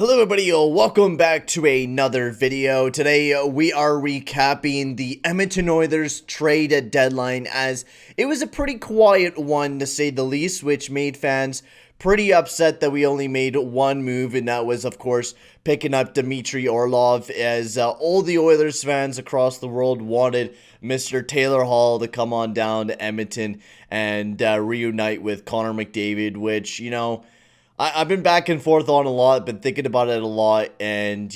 Hello everybody, welcome back to another video. Today we are recapping the Edmonton Oilers trade deadline, as it was a pretty quiet one to say the least, which made fans pretty upset that we only made one move, and that was of course picking up Dmitry Orlov, as all the Oilers fans across the world wanted Mr. Taylor Hall to come on down to Edmonton and reunite with Connor McDavid, which, I've been back and forth on a lot, been thinking about it a lot, and,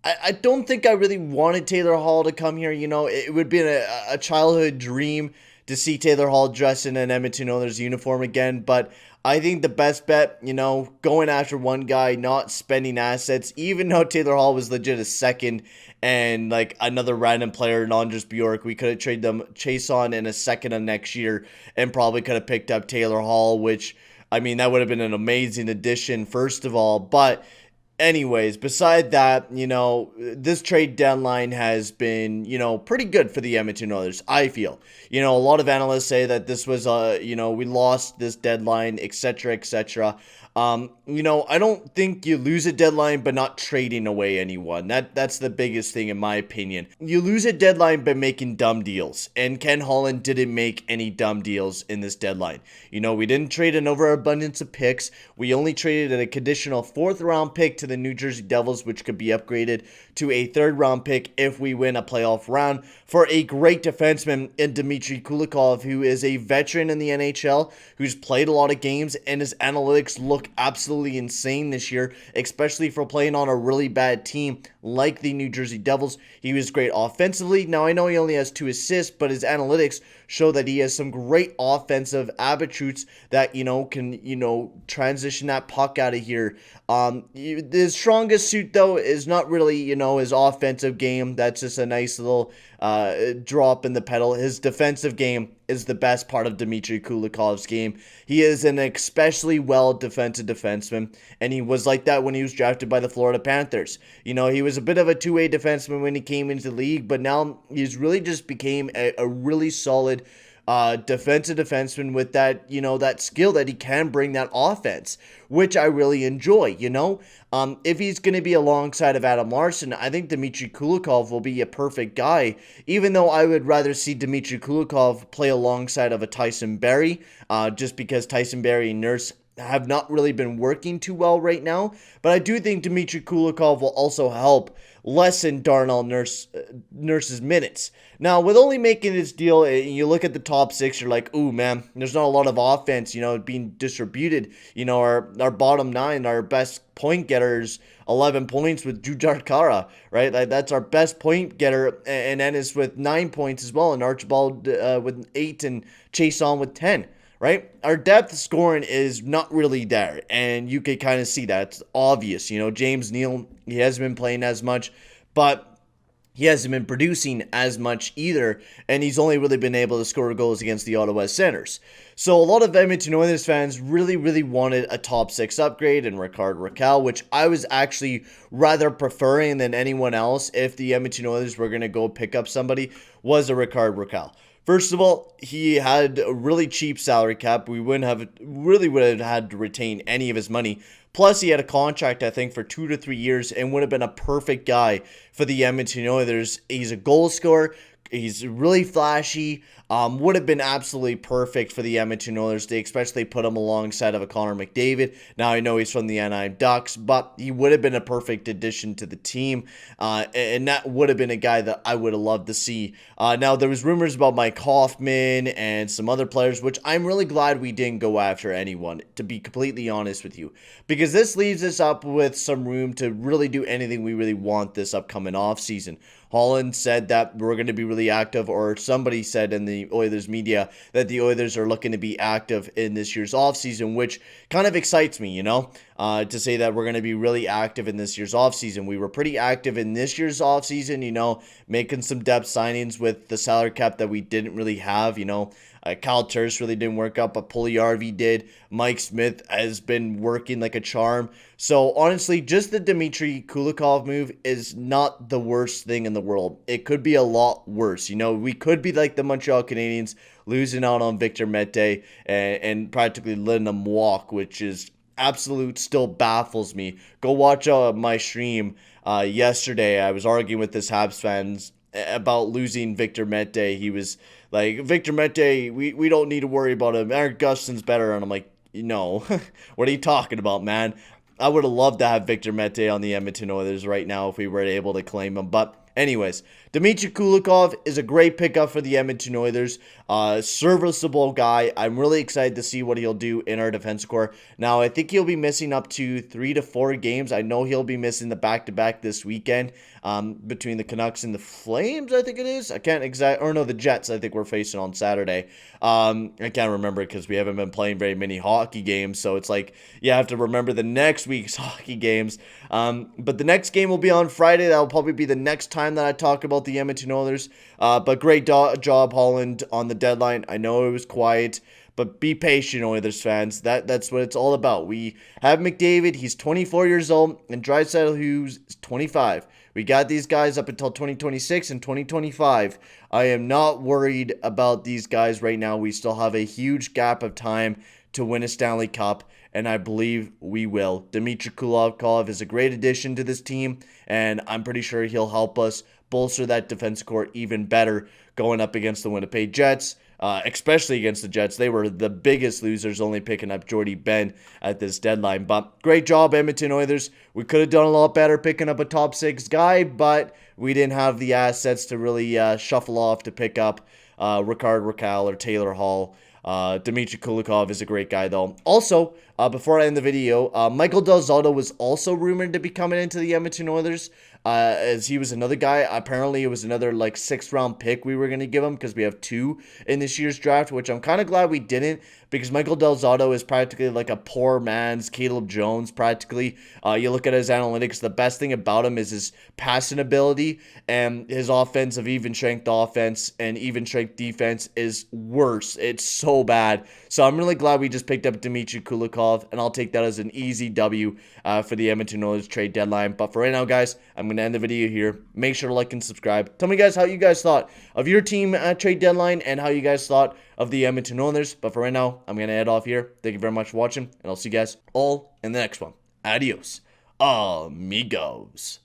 I don't think I really wanted Taylor Hall to come here. It would be a childhood dream to see Taylor Hall dressed in an Edmonton Oilers uniform again, but I think the best bet, going after one guy, not spending assets, even though Taylor Hall was legit a second, and like another random player, not just Bjork, we could have traded them Chase on in a second of next year and probably could have picked up Taylor Hall, which, I mean, that would have been an amazing addition, first of all. But anyways, beside that, this trade deadline has been, pretty good for the Edmonton Oilers, I feel. A lot of analysts say that this was, we lost this deadline, etc., etc. I don't think you lose a deadline by not trading away anyone. That's the biggest thing in my opinion. You lose a deadline by making dumb deals, and Ken Holland didn't make any dumb deals in this deadline. We didn't trade an overabundance of picks. We only traded a conditional 4th round pick to the New Jersey Devils, which could be upgraded to a 3rd round pick if we win a playoff round, for a great defenseman in Dmitry Kulikov, who is a veteran in the NHL, who's played a lot of games, and his analytics look absolutely insane this year, especially for playing on a really bad team like the New Jersey Devils. He was great offensively. Now, I know he only has 2 assists, but his analytics show that he has some great offensive attributes that, can, transition that puck out of here. The strongest suit, though, is not really, his offensive game. That's just a nice little drop in the pedal. His defensive game is the best part of Dmitry Kulikov's game. He is an especially well defensive defenseman, and he was like that when he was drafted by the Florida Panthers. He was a bit of a two-way defenseman when he came into the league, but now he's really just became a really solid defensive defenseman with that, that skill that he can bring that offense, which I really enjoy, If he's going to be alongside of Adam Larson, I think Dmitry Kulikov will be a perfect guy, even though I would rather see Dmitry Kulikov play alongside of a Tyson Barrie, just because Tyson Barrie and Nurse have not really been working too well right now. But I do think Dmitry Kulikov will also help lessen Darnell Nurse's minutes. Now, with only making this deal, you look at the top 6, you're like, ooh, man, there's not a lot of offense, being distributed. Our bottom 9, our best point getters, 11 points with Jujhar Khaira, right? That's our best point getter, and Ennis with 9 points as well, and Archibald with 8, and Chase on with 10. Right? Our depth scoring is not really there, and you can kind of see that. It's obvious. James Neal, he hasn't been playing as much, but he hasn't been producing as much either, and he's only really been able to score goals against the Ottawa Senators. So a lot of Edmonton Oilers fans really, really wanted a top 6 upgrade in Rickard Rakell, which I was actually rather preferring than anyone else if the Edmonton Oilers were going to go pick up somebody, was a Rickard Rakell. First of all, he had a really cheap salary cap. We would have had to retain any of his money. Plus, he had a contract, I think, for 2 to 3 years and would have been a perfect guy for the Edmonton Oilers. He's a goal scorer. He's really flashy. Would have been absolutely perfect for the Edmonton Oilers. They especially put him alongside of a Connor McDavid. Now, I know he's from the Anaheim Ducks, but he would have been a perfect addition to the team. And that would have been a guy that I would have loved to see. Now, there was rumors about Mike Hoffman and some other players, which I'm really glad we didn't go after anyone, to be completely honest with you. Because this leaves us up with some room to really do anything we really want this upcoming offseason. Holland said that we're going to be really active, or somebody said in the Oilers media that the Oilers are looking to be active in this year's offseason, which kind of excites me, to say that we're going to be really active in this year's offseason. We were pretty active in this year's offseason, making some depth signings with the salary cap that we didn't really have, Kyle Turris really didn't work out, but Puljujärvi did. Mike Smith has been working like a charm. So honestly, just the Dmitry Kulikov move is not the worst thing in the world. It could be a lot worse. We could be like the Montreal Canadiens, losing out on Victor Mete and practically letting them walk, which is absolute still baffles me. Go watch my stream yesterday. I was arguing with this Habs fans about losing Victor Mete. He was like, Victor Mete, we don't need to worry about him. Eric Gustin's better. And I'm like, no, what are you talking about, man? I would have loved to have Victor Mete on the Edmonton Oilers right now if we were able to claim him. But anyways, Dmitry Kulikov is a great pickup for the Edmonton Oilers. Serviceable guy. I'm really excited to see what he'll do in our defense core. Now, I think he'll be missing up to 3 to 4 games. I know he'll be missing the back-to-back this weekend between the Canucks and the Flames, I think it is. I can't or no, the Jets, I think we're facing on Saturday. I can't remember because we haven't been playing very many hockey games, so it's like you have to remember the next week's hockey games. But the next game will be on Friday. That will probably be the next time that I talk about the Edmonton Oilers. But great job, Holland, on the deadline. I know it was quiet, but be patient, Oilers fans. That's what it's all about. We have McDavid. He's 24 years old, and Draisaitl, who's 25. We got these guys up until 2026 and 2025. I am not worried about these guys right now. We still have a huge gap of time to win a Stanley Cup, and I believe we will. Dmitry Kulikov is a great addition to this team, and I'm pretty sure he'll help us bolster that defense core even better going up against the Winnipeg Jets, especially against the Jets. They were the biggest losers, only picking up Jordy Ben at this deadline. But great job, Edmonton Oilers. We could have done a lot better picking up a top 6 guy, but we didn't have the assets to really shuffle off to pick up Rickard Rakell or Taylor Hall. Dmitry Kulikov is a great guy, though. Also, before I end the video, Michael Delzado was also rumored to be coming into the Edmonton Oilers, as he was another guy. Apparently, it was another, like, 6th-round pick we were going to give him because we have 2 in this year's draft, which I'm kind of glad we didn't because Michael Delzado is practically like a poor man's Caleb Jones, practically. You look at his analytics, the best thing about him is his passing ability, and his offensive even-strength offense and even-strength defense is worse. It's so bad. So I'm really glad we just picked up Dmitry Kulikov, and I'll take that as an easy W for the Edmonton Oilers trade deadline. But for right now, guys, I'm going to end the video here. Make sure to like and subscribe. Tell me, guys, how you guys thought of your team trade deadline and how you guys thought of the Edmonton Oilers. But for right now, I'm going to head off here. Thank you very much for watching, and I'll see you guys all in the next one. Adios, amigos.